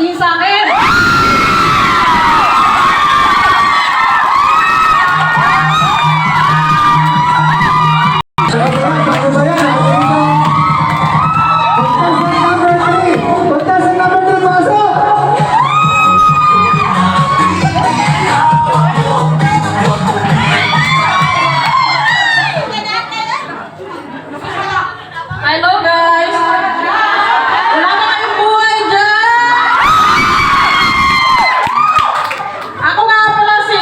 tumingin sa akin. Hello guys! Wala na kayong buhay dyan! Ako nga pala si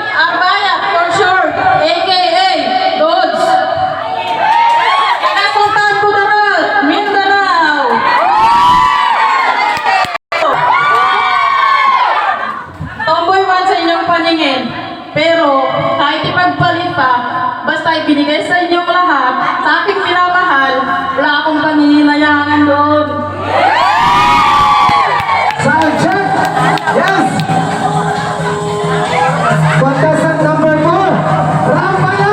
Arbayat for short, a.k.a. Dodge. Nasuntan ko na rin, Mindanao! Tomboy man sa inyong paningin, pero kahit ipagpalit pa, basta ibinigay sa inyong lahat, sa aking minamahal, wala akong paninilayangan doon. Sound check! Yes! Contestant number 4, Rampaya!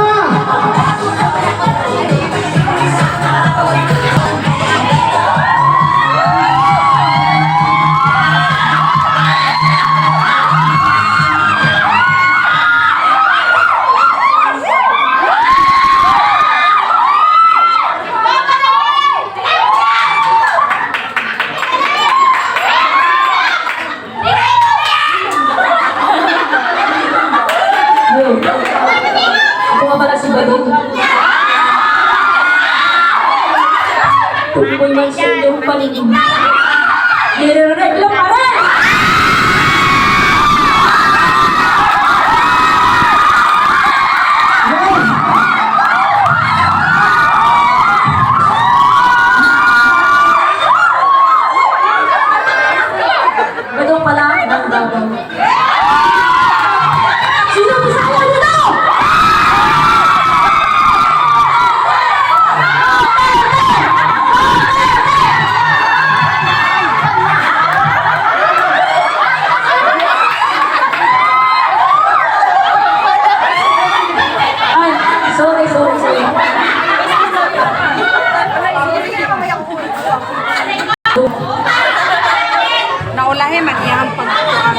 Ako nga pala si Badong. Tumboy man sa inyong paningin. Nire-reglo pa rin! Badong pala, ng Badong. Sino bisaya nito? Ay, sorry. Naulahin, mag-iyang pagkuhan.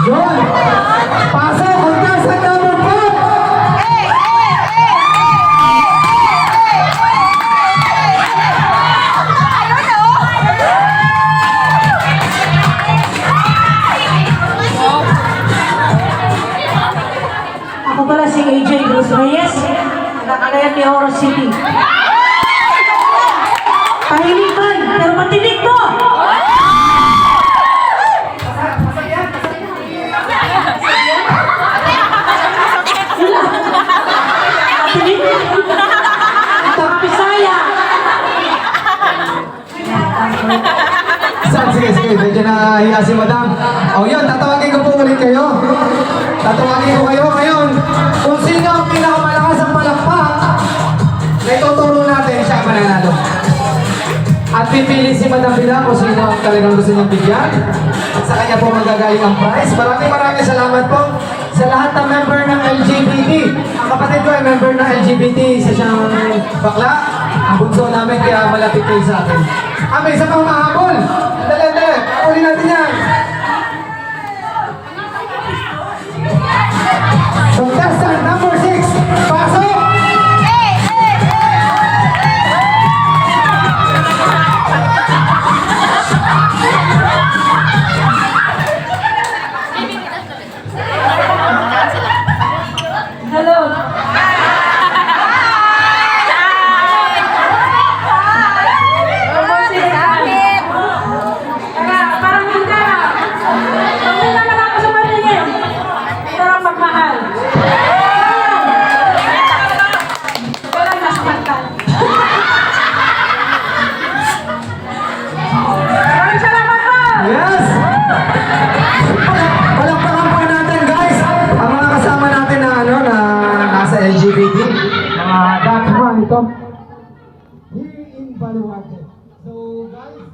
Yun! Pasok! Contestant number 4! Ako pala si AJ Cruz Reyes, nakalayan ni Oro City. Tahimik man, pero matinig to! Matinig? Ito ang Bisaya! Sige, medyo nahiya si Madam. O yun, tatawagin ko po ulit kayo. Tatawagin ko kayo ngayon. Kung sino ang pinakamalakas ang palakpak, na ituturo natin, siya ang mananalo. At pipili si Madam Bila kung sino ang talagang gusto niyang bigyan. At sa kanya po magagaling ang prize. Maraming salamat po sa lahat ng member ng LGBT. Ang kapatid ko ay member ng LGBT. Isa siyang bakla. Ang bunso namin kaya malapit kayo sa akin. May isa pang mahabol. Dali. Uli natin yan. Contestant number 6. Pasok! Hello! Parang hindi na. Hindi naman ako sa paningin. Pero magmahal. Wala na sa pantal. Maraming salamat po! Yes! Palakpakan po natin guys ang mga kasama natin na nasa LGBT. Mga dapat ito. Here in Baluarte. So guys,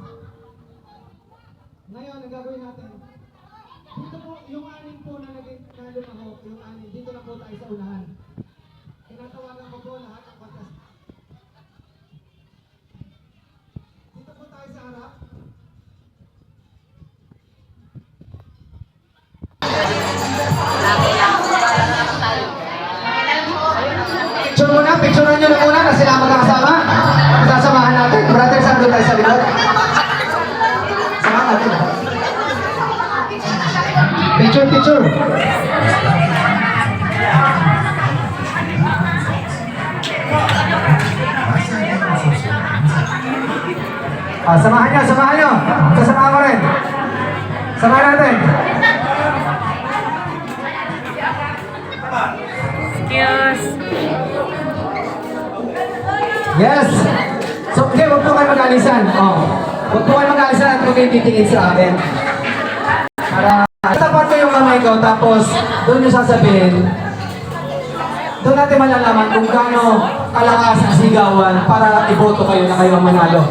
ngayon ang gagawin natin. Dito po yung anin po na nalo ako, yung anin, dito na po tayo sa unahan. Tinatawagan ko po lahat ng contest. Picture muna, picturean nyo na muna na sila magkakasama. Sasamahan natin. Brother, saan doon tayo sa likod? Samahan natin. Picture, picture. Samahan nyo, samahan nyo. Kasama ko rin. Samahan natin. Excuse. Yes! So, okay, huwag po kayo mag-alisan. Oh. Huwag po kayo mag-alisan at huwag kayo titingin sa akin. Para, tapat ko yung kamay ko, tapos doon nyo sasabihin, doon natin malalaman kung gaano kalakas ang sigawan para iboto kayo na kayo ang manalo.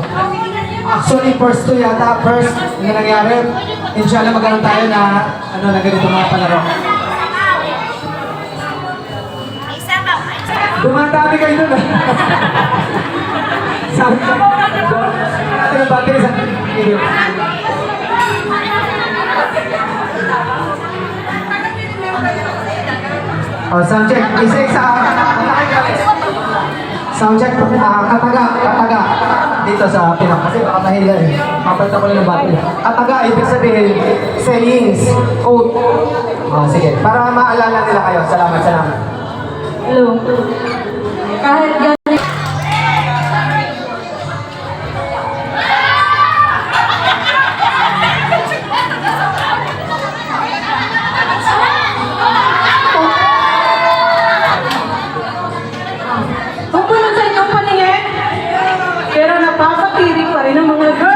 Actually, first to yata, first na nangyari, inshallah magkaroon tayo na, na ganito mga palaro. Dumadami kayo doon. Sabi ko, natin ang battery sa video. Sound check. Isa-isa. Sound check. Kataga. Dito sa Pinang. Kasi baka mahiga eh. Mapalitan ko lang ng battery. Kataga, ibig sabihin, sayings, quote. Sige. Para maalala nila kayo. Salamat. Hello. Kahit ganito. Tungkol sa inyong paningin, pero napapatirik pa rin ang mga girls.